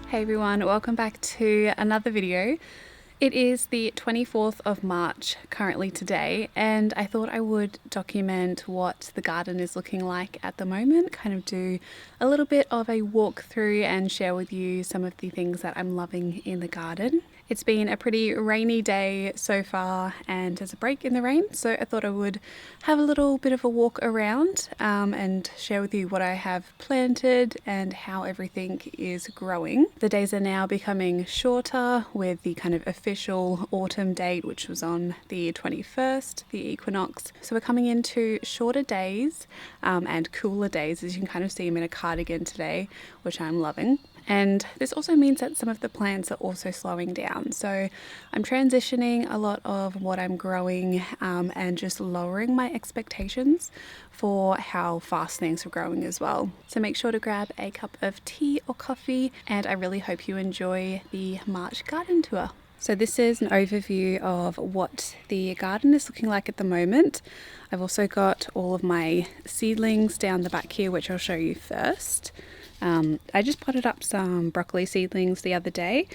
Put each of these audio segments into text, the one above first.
Hey everyone, welcome back to another video. It is the 24th of March currently today, and I thought I would document what the garden is looking like at the moment, kind of do a little bit of a walkthrough and share with you some of the things that I'm loving in the garden. It's been a pretty rainy day so far and there's a break in the rain, so I thought I would have a little bit of a walk around and share with you what I have planted and how everything is growing. The days are now becoming shorter with the kind of official autumn date, which was on the 21st, the equinox. So we're coming into shorter days and cooler days, as you can kind of see I'm in a cardigan today, which I'm loving. And this also means that some of the plants are also slowing down. So I'm transitioning a lot of what I'm growing and just lowering my expectations for how fast things are growing as well. So make sure to grab a cup of tea or coffee, and I really hope you enjoy the March garden tour. So this is an overview of what the garden is looking like at the moment. I've also got all of my seedlings down the back here, which I'll show you first. I just potted up some broccoli seedlings the other day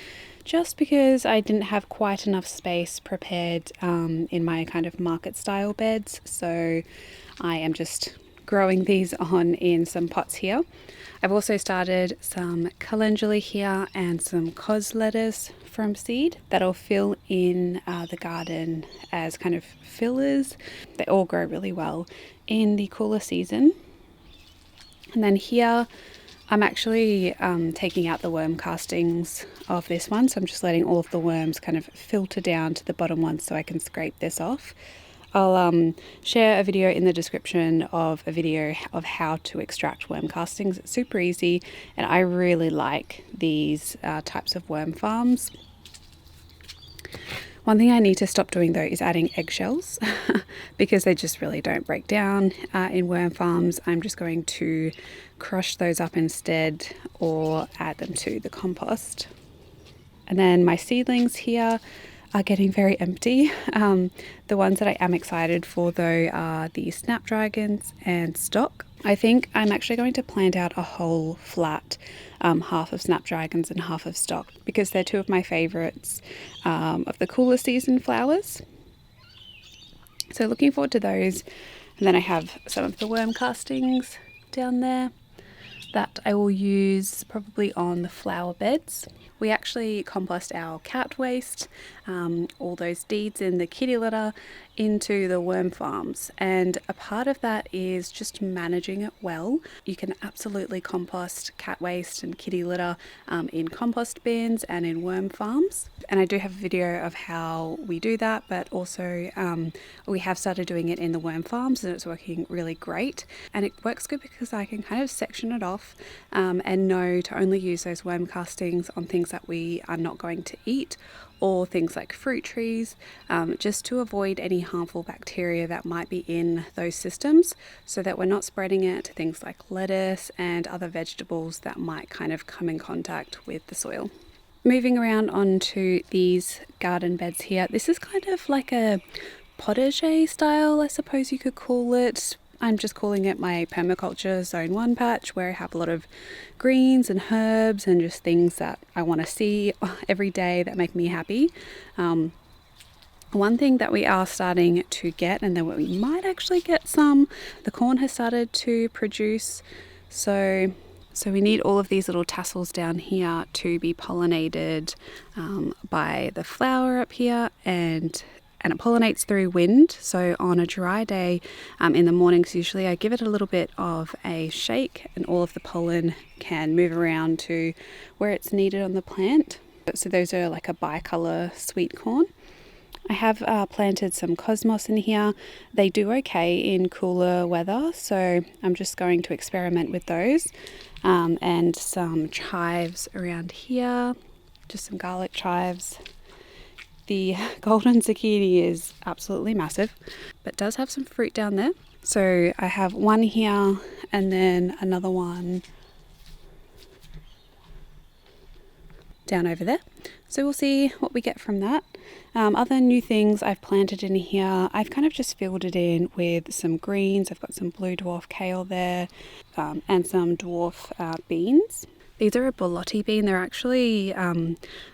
just because I didn't have quite enough space prepared in my kind of market style beds, so I am just growing these on in some pots here. I've also started some calendula here and some cos lettuce from seed that'll fill in the garden as kind of fillers. They all grow really well in the cooler season. And then here I'm actually taking out the worm castings of this one, so I'm just letting all of the worms kind of filter down to the bottom one so I can scrape this off. I'll share a video in the description of a video of how to extract worm castings. It's super easy, and I really like these types of worm farms. One thing I need to stop doing though is adding eggshells because they just really don't break down in worm farms. I'm just going to crush those up instead or add them to the compost. And then my seedlings here are getting very empty. The ones that I am excited for though are the snapdragons and stock. I think I'm actually going to plant out a whole flat, half of snapdragons and half of stock, because they're two of my favorites of the cooler season flowers. So looking forward to those. And then I have some of the worm castings down there that I will use probably on the flower beds. We actually compost our cat waste, all those deeds in the kitty litter, into the worm farms, and a part of that is just managing it well. You can absolutely compost cat waste and kitty litter in compost bins and in worm farms, and I do have a video of how we do that, but also we have started doing it in the worm farms and it's working really great. And it works good because I can kind of section it off and know to only use those worm castings on things that we are not going to eat, or things like fruit trees, just to avoid any harmful bacteria that might be in those systems, so that we're not spreading it to things like lettuce and other vegetables that might kind of come in contact with the soil. Moving around onto these garden beds here, this is kind of like a potager style, I suppose you could call it. I'm just calling it my permaculture zone 1 patch, where I have a lot of greens and herbs and just things that I want to see every day that make me happy. One thing that we are starting to get, and then we might actually get some, the corn has started to produce. So we need all of these little tassels down here to be pollinated by the flower up here, and it pollinates through wind. So on a dry day in the mornings, usually I give it a little bit of a shake and all of the pollen can move around to where it's needed on the plant. So those are like a bicolor sweet corn. I have planted some cosmos in here. They do okay in cooler weather, so I'm just going to experiment with those. And some chives around here, just some garlic chives. The golden zucchini is absolutely massive, but does have some fruit down there. So I have one here and then another one down over there. So we'll see what we get from that. Other new things I've planted in here, I've kind of just filled it in with some greens. I've got some blue dwarf kale there and some dwarf beans. These are a borlotti bean. They're actually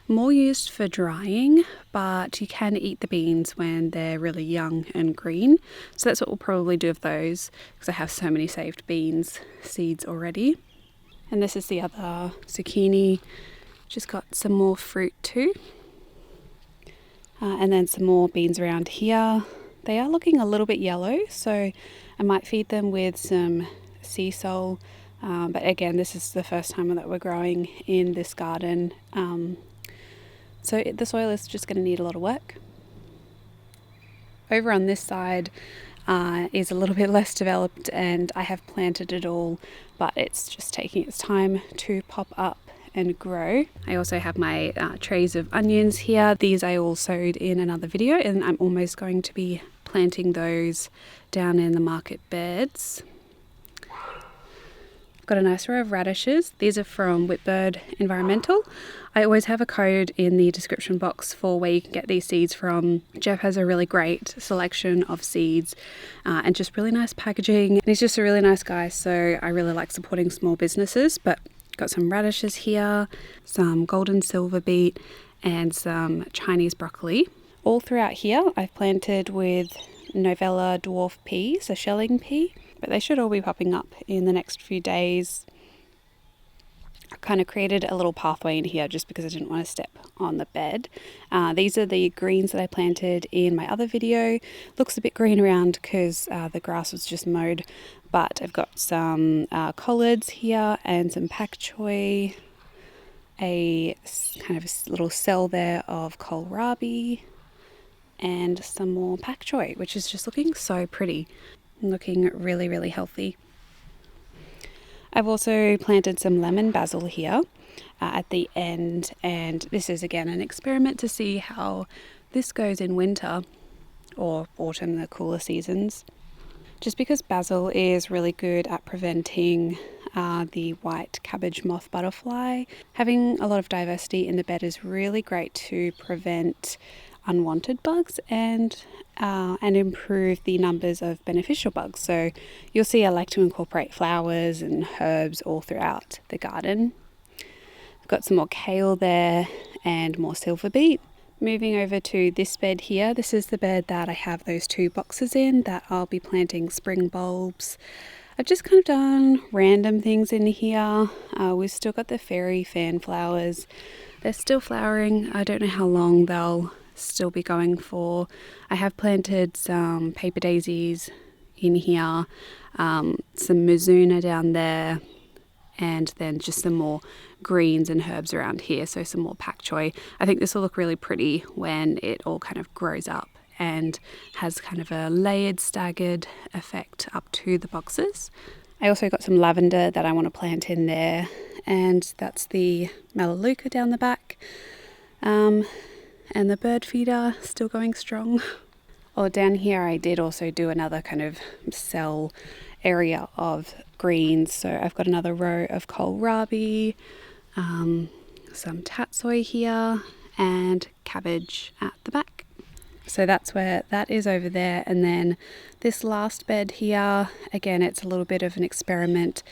more used for drying, but you can eat the beans when they're really young and green. So that's what we'll probably do of those, because I have so many saved beans seeds already. And this is the other zucchini. Just got some more fruit too. And then some more beans around here. They are looking a little bit yellow, so I might feed them with some sea salt. But again, this is the first time that we're growing in this garden. So the soil is just going to need a lot of work. Over on this side is a little bit less developed, and I have planted it all, but it's just taking its time to pop up and grow. I also have my trays of onions here. These I all sowed in another video, and I'm almost going to be planting those down in the market beds. Got a nice row of radishes. These are from Whitbird Environmental. I always have a code in the description box for where you can get these seeds from. Jeff has a really great selection of seeds and just really nice packaging. And he's just a really nice guy, so I really like supporting small businesses. But got some radishes here, some golden silver beet, and some Chinese broccoli. All throughout here I've planted with Novella dwarf peas, a shelling pea, but they should all be popping up in the next few days. I kind of created a little pathway in here just because I didn't want to step on the bed. These are the greens that I planted in my other video. Looks a bit green around because the grass was just mowed, but I've got some collards here and some pak choi, a kind of a little cell there of kohlrabi, and some more pak choi, which is just looking so pretty, looking really, really healthy. I've also planted some lemon basil here at the end, and this is again an experiment to see how this goes in winter or autumn, the cooler seasons. Just because basil is really good at preventing the white cabbage moth butterfly, having a lot of diversity in the bed is really great to prevent unwanted bugs and improve the numbers of beneficial bugs. So you'll see I like to incorporate flowers and herbs all throughout the garden. I've got some more kale there and more silver beet. Moving over to this bed here, this is the bed that I have those 2 boxes in that I'll be planting spring bulbs. I've just kind of done random things in here. We've still got the fairy fan flowers. They're still flowering. I don't know how long they'll still be going for. I have planted some paper daisies in here, some mizuna down there, and then just some more greens and herbs around here, so some more pak choi. I think this will look really pretty when it all kind of grows up and has kind of a layered, staggered effect up to the boxes. I also got some lavender that I want to plant in there, and that's the melaleuca down the back. And the bird feeder still going strong. Oh, down here I did also do another kind of cell area of greens. So I've got another row of kohlrabi, some tatsoi here, and cabbage at the back. So that's where that is over there. And then this last bed here, again, it's a little bit of an experiment.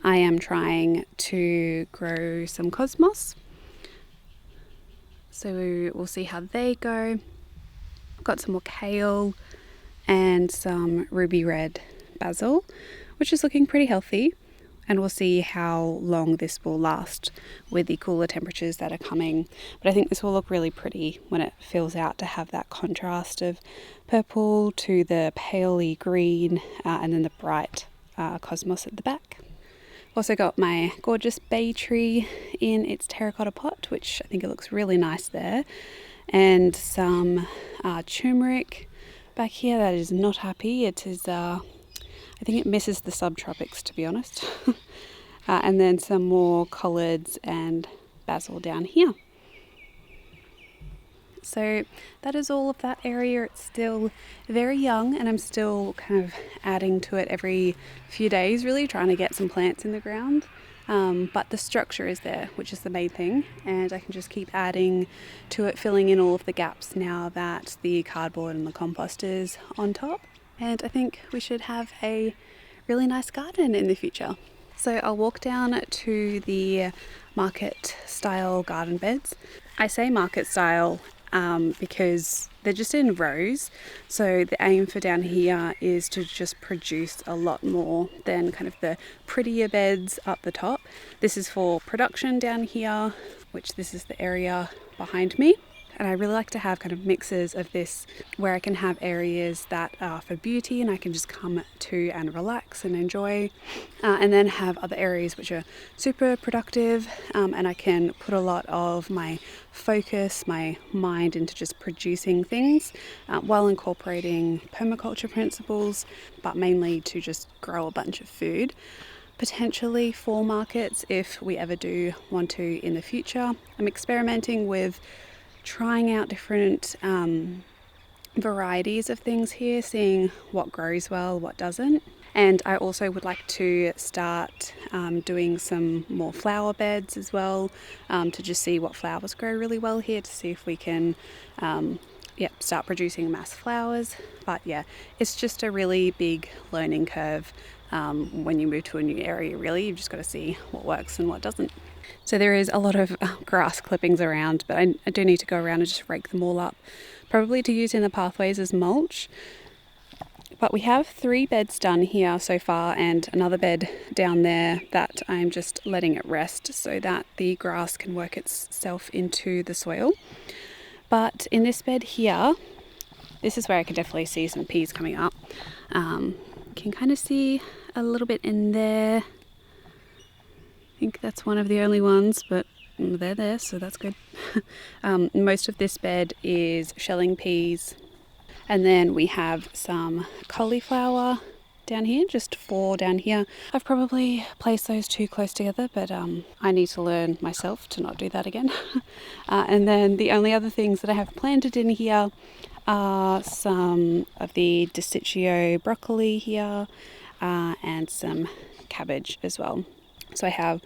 I am trying to grow some cosmos. So we'll see how they go. I've got some more kale and some ruby red basil, which is looking pretty healthy. And we'll see how long this will last with the cooler temperatures that are coming. But I think this will look really pretty when it fills out to have that contrast of purple to the paley green and then the bright cosmos at the back. Also got my gorgeous bay tree in its terracotta pot, which I think it looks really nice there. And some turmeric back here that is not happy. It is, I think it misses the subtropics, to be honest. And then some more collards and basil down here. So that is all of that area. It's still very young, and I'm still kind of adding to it every few days, really trying to get some plants in the ground. But the structure is there, which is the main thing, and I can just keep adding to it, filling in all of the gaps now that the cardboard and the compost is on top. And I think we should have a really nice garden in the future. So I'll walk down to the market style garden beds. I say market style because they're just in rows. So the aim for down here is to just produce a lot more than kind of the prettier beds up the top. This is for production down here, which this is the area behind me. And I really like to have kind of mixes of this where I can have areas that are for beauty and I can just come to and relax and enjoy, and then have other areas which are super productive, and I can put a lot of my focus, my mind into just producing things while incorporating permaculture principles, but mainly to just grow a bunch of food. Potentially for markets if we ever do want to in the future. I'm experimenting with trying out different varieties of things here, seeing what grows well, what doesn't. And I also would like to start doing some more flower beds as well, to just see what flowers grow really well here, to see if we can start producing mass flowers. But yeah, it's just a really big learning curve when you move to a new area. Really, you've just got to see what works and what doesn't. So there is a lot of grass clippings around, but I do need to go around and just rake them all up, probably to use in the pathways as mulch. But we have 3 beds done here so far and another bed down there that I'm just letting it rest so that the grass can work itself into the soil. But in this bed here, this is where I can definitely see some peas coming up. You can kind of see a little bit in there. I think that's one of the only ones, but they're there, so that's good. Most of this bed is shelling peas. And then we have some cauliflower down here, just 4 down here. I've probably placed those too close together, but I need to learn myself to not do that again. And then the only other things that I have planted in here are some of the Desticcio broccoli here, and some cabbage as well. So I have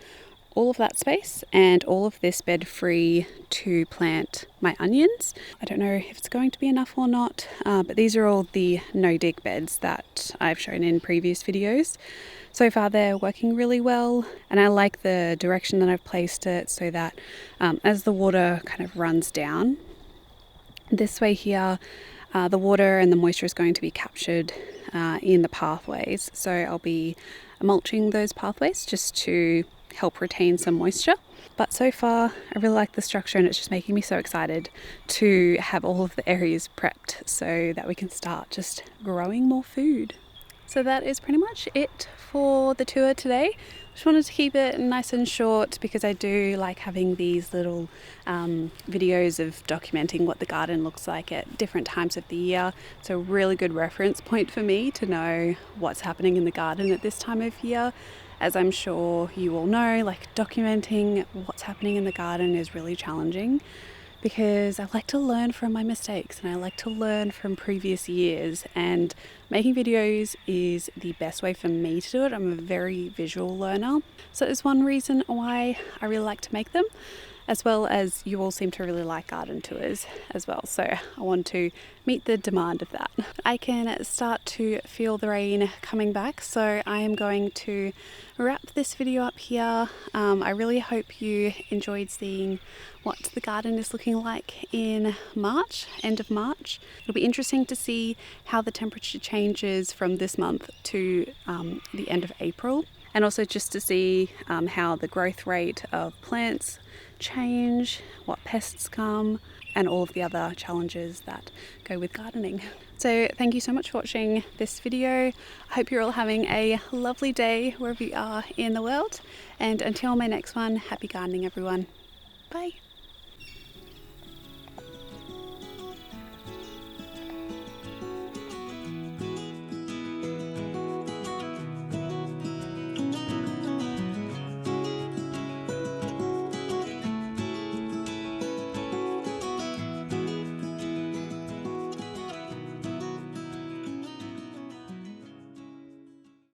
all of that space and all of this bed free to plant my onions. I don't know if it's going to be enough or not, but these are all the no-dig beds that I've shown in previous videos. So far they're working really well, and I like the direction that I've placed it so that as the water kind of runs down this way here, the water and the moisture is going to be captured in the pathways. So I'll be mulching those pathways just to help retain some moisture. But so far I really like the structure, and it's just making me so excited to have all of the areas prepped so that we can start just growing more food. So that is pretty much it for the tour today. Just wanted to keep it nice and short because I do like having these little videos of documenting what the garden looks like at different times of the year. It's a really good reference point for me to know what's happening in the garden at this time of year. As I'm sure you all know, like documenting what's happening in the garden is really challenging because I like to learn from my mistakes and I like to learn from previous years, and making videos is the best way for me to do it. I'm a very visual learner, so it's one reason why I really like to make them, as well as you all seem to really like garden tours as well, so I want to meet the demand of that. I can start to feel the rain coming back, so I am going to wrap this video up here. I really hope you enjoyed seeing what the garden is looking like in March, end of March. It'll be interesting to see how the temperature changes from this month to the end of April, and also just to see how the growth rate of plants change, what pests come, and all of the other challenges that go with gardening. So thank you so much for watching this video. I hope you're all having a lovely day wherever you are in the world, and until my next one, happy gardening everyone. Bye.